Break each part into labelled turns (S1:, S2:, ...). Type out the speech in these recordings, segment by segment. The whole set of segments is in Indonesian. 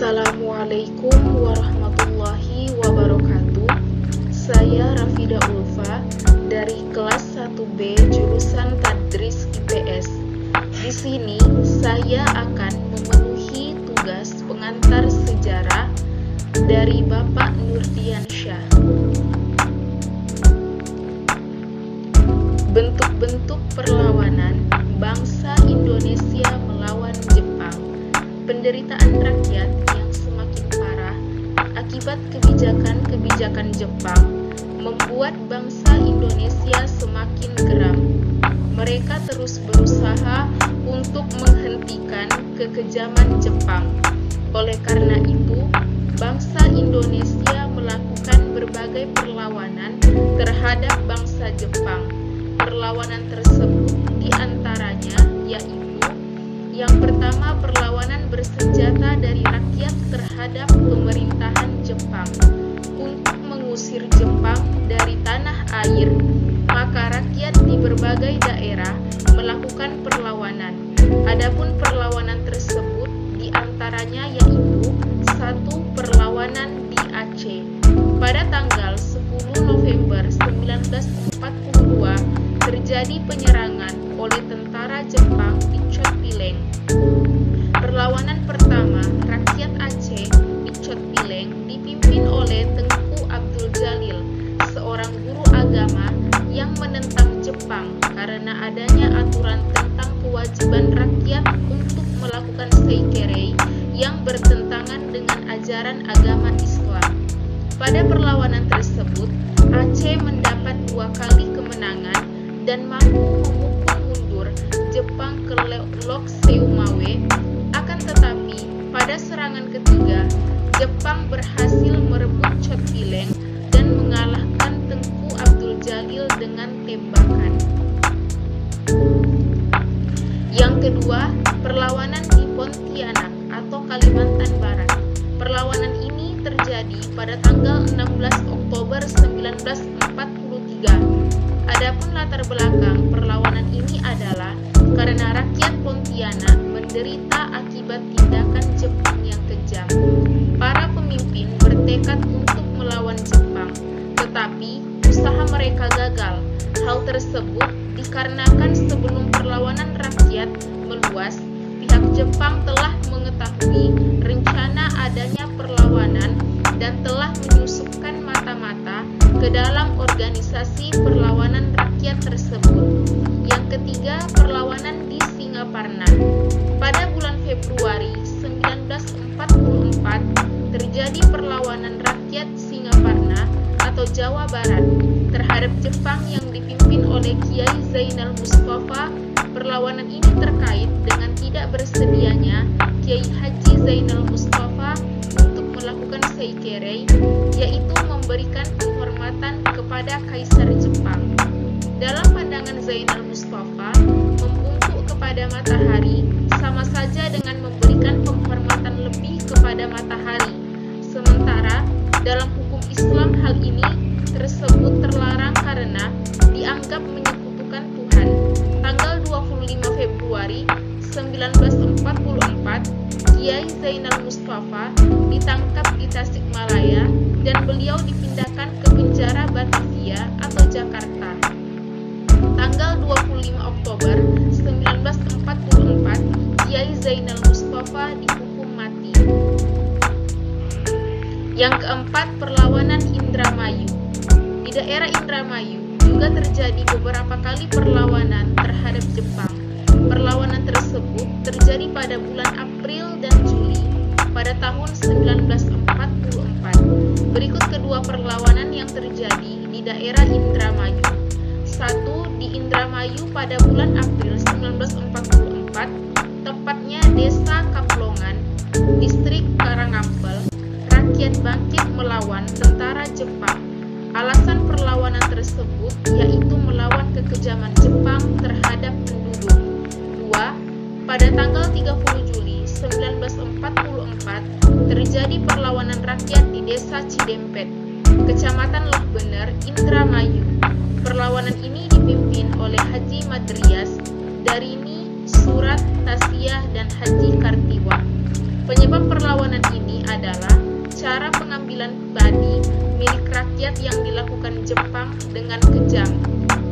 S1: Assalamualaikum warahmatullahi wabarakatuh. Saya Rafida Ulfa dari kelas 1B jurusan Tadris IPS. Di sini saya akan memenuhi tugas pengantar sejarah dari Bapak Nurdiansyah. Bentuk-bentuk perlawanan bangsa Indonesia melawan Jepang. Penderitaan rakyat yang semakin parah akibat kebijakan-kebijakan Jepang membuat bangsa Indonesia semakin geram. Mereka terus berusaha untuk menghentikan kekejaman Jepang. Oleh karena itu, bangsa Indonesia melakukan berbagai perlawanan terhadap bangsa Jepang. Perlawanan tersebut diantaranya yaitu: yang pertama, perlawanan bersenjata dari rakyat terhadap pemerintahan Jepang. Untuk mengusir Jepang dari tanah air, maka rakyat di berbagai daerah melakukan perlawanan. Adapun perlawanan tersebut diantaranya yaitu: 1. Perlawanan di Aceh. Pada tanggal 10 November 1942 terjadi penyerangan oleh tentara Jepang di Chot Pileng. Perlawanan pertama rakyat Aceh di Chot Pileng dipimpin oleh Tengku Abdul Jalil, seorang guru agama yang menentang Jepang karena adanya aturan tentang kewajiban rakyat untuk melakukan seikerei yang bertentangan dengan ajaran agama Islam. Pada perlawanan tersebut, Aceh mendapat 2 kali kemenangan dan mampu memukul mundur Jepang ke Lok Seumawe. Akan tetapi, pada serangan ketiga, Jepang berhasil merebut Chot Pileng dan mengalahkan Tengku Abdul Jalil dengan tembakan. Yang kedua, perlawanan di Pontianak atau Kalimantan Barat. Perlawanan ini terjadi pada tanggal 16 Oktober 1943. Adapun latar belakang perlawanan ini adalah karena rakyat Pontianak menderita akibat tindakan Jepang yang kejam. Para pemimpin bertekad untuk melawan Jepang, tetapi usaha mereka gagal. Hal tersebut dikarenakan sebelum perlawanan rakyat meluas, pihak Jepang telah mengetahui rencana adanya perlawanan dan telah menyusupkan mata-mata ke dalam organisasi perlawanan rakyat tersebut. Yang ketiga, perlawanan di Singaparna. Pada bulan Februari 1944 terjadi perlawanan rakyat Singaparna atau Jawa Barat terhadap Jepang yang dipimpin oleh Kiai Zainal Mustafa. Perlawanan ini terkait dengan tidak bersedianya Kiai Haji Zainal Mustafa untuk melakukan seikerei, yaitu memberikan penghormatan kepada Kaisar Jepang. Dalam pandangan Zainal Mustafa, membungkuk kepada matahari sama saja dengan memberikan penghormatan lebih kepada matahari. Sementara dalam hukum Islam hal ini tersebut terlarang karena dianggap menyekutukan Tuhan. Tanggal 25 Februari 1944, Kiai Zainal Mustafa ditangkap di Tasikmalaya dan beliau dipindahkan ke penjara Batavia atau Jakarta. Tanggal 25 Oktober 1944, Kiai Zainal Mustafa dihukum mati. Yang keempat, perlawanan Indramayu. Di daerah Indramayu juga terjadi beberapa kali perlawanan terhadap Jepang. Perlawanan tersebut terjadi pada bulan April dan Juli pada tahun 1944. Berikut kedua perlawanan yang terjadi di daerah Indramayu. 1. Di Indramayu pada bulan April 1944, tepatnya Desa Kaplongan, Distrik Karangampel, rakyat bangkit melawan tentara Jepang. Alasan perlawanan tersebut yaitu melawan kekejaman Jepang terhadap penduduk. 2. Pada tanggal 30 Juli 1944 terjadi perlawanan rakyat di Desa Cidempet, Kecamatan Loh Bener, Indramayu. Perlawanan ini dipimpin oleh Haji Madrias, Darini, Surat, Tasiyah, dan Haji Kartiwa. Penyebab perlawanan ini adalah cara pengambilan pribadi milik rakyat yang dilakukan Jepang dengan kejam.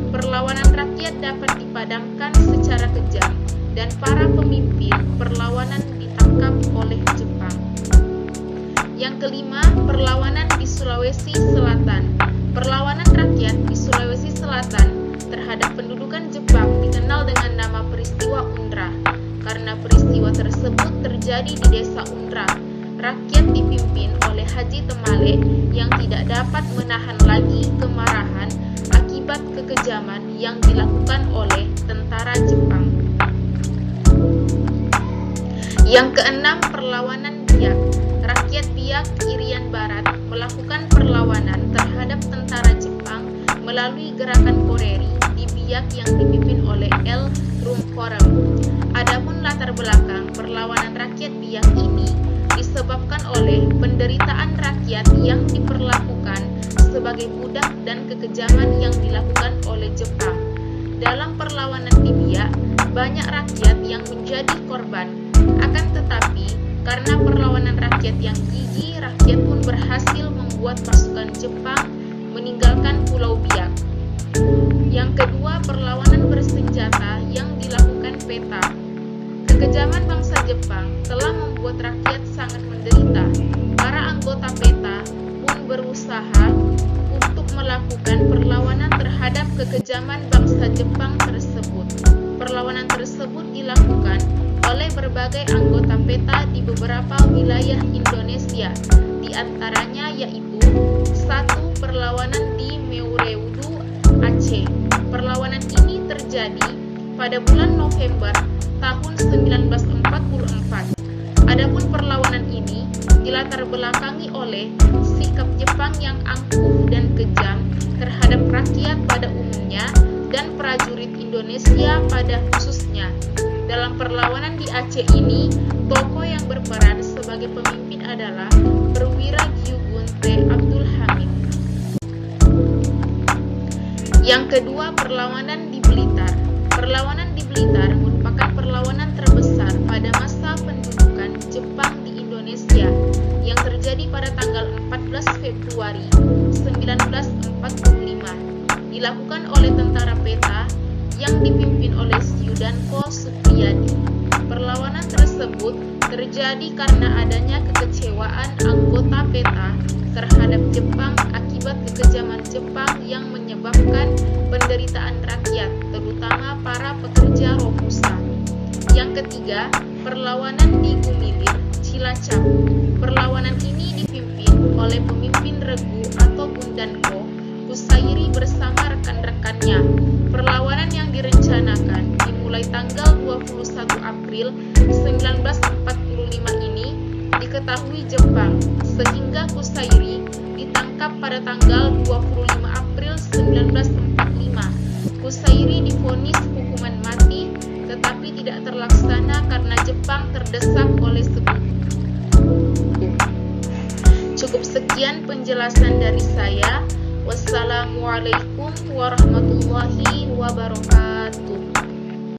S1: Perlawanan rakyat dapat dipadamkan secara kejam dan para pemimpin perlawanan ditangkap oleh Jepang. Yang kelima, perlawanan di Sulawesi Selatan. Perlawanan rakyat di Sulawesi Selatan terhadap pendudukan Jepang dikenal dengan nama peristiwa Undra. Karena peristiwa tersebut terjadi di desa Undra, rakyat dipimpin oleh Haji Temale yang tidak dapat menahan lagi kemarahan akibat kekejaman yang dilakukan oleh tentara Jepang. Yang keenam, perlawanan Biak. Rakyat Biak Irian Barat melakukan perlawanan terhadap tentara Jepang melalui gerakan Koreri di Biak yang dipimpin oleh El Rumkorem. Adapun latar belakang perlawanan rakyat Biak ini disebabkan oleh penderitaan rakyat yang diperlakukan sebagai budak dan kekejaman yang dilakukan oleh Jepang. Dalam perlawanan di Biak, banyak rakyat yang menjadi korban. Akan tetapi, karena perlawanan rakyat yang gigih, rakyat pun berhasil membuat pasukan Jepang meninggalkan Pulau Biak. Yang kedua, perlawanan bersenjata yang dilakukan PETA. Kekejaman bangsa Jepang telah membuat rakyat sangat menderita. Para anggota PETA pun berusaha untuk melakukan perlawanan terhadap kekejaman bangsa Jepang tersebut. Perlawanan tersebut dilakukan oleh berbagai anggota PETA di beberapa wilayah Indonesia, di antaranya yaitu 1. Perlawanan di Meureudu, Aceh. Perlawanan ini terjadi pada bulan November tahun 1944. Adapun perlawanan ini dilatar belakangi oleh sikap Jepang yang angkuh dan kejam terhadap rakyat pada umumnya dan prajurit Indonesia pada khususnya. Dalam perlawanan di Aceh ini, tokoh yang berperan sebagai pemimpin adalah Perwira Gyugun T. Abdul Hamid. Yang kedua, perlawanan di Blitar. Perlawanan di Blitar merupakan perlawanan terbesar pada masa pendudukan Jepang di Indonesia yang terjadi pada tanggal 14 Februari 1945. Dilakukan oleh tentara PETA yang dipimpin oleh Syudanko Supriyadi. Perlawanan tersebut terjadi karena adanya kekecewaan anggota PETA terhadap Jepang akibat kekejaman Jepang yang menyebabkan penderitaan rakyat, terutama para pekerja Robusta. Yang ketiga, perlawanan di Gumilir, Cilacap. Perlawanan ini dipimpin oleh pemimpin regu atau Bundanko Kusairi bersama rekan-rekannya. Perlawanan yang direncanakan dimulai tanggal 21 April 1945 ini diketahui Jepang, sehingga Kusairi ditangkap pada tanggal 25 April 1945. Kusairi divonis hukuman mati, tetapi tidak terlaksana karena Jepang terdesak oleh sekutu. Cukup sekian penjelasan dari saya. Wassalamualaikum warahmatullahi wabarakatuh.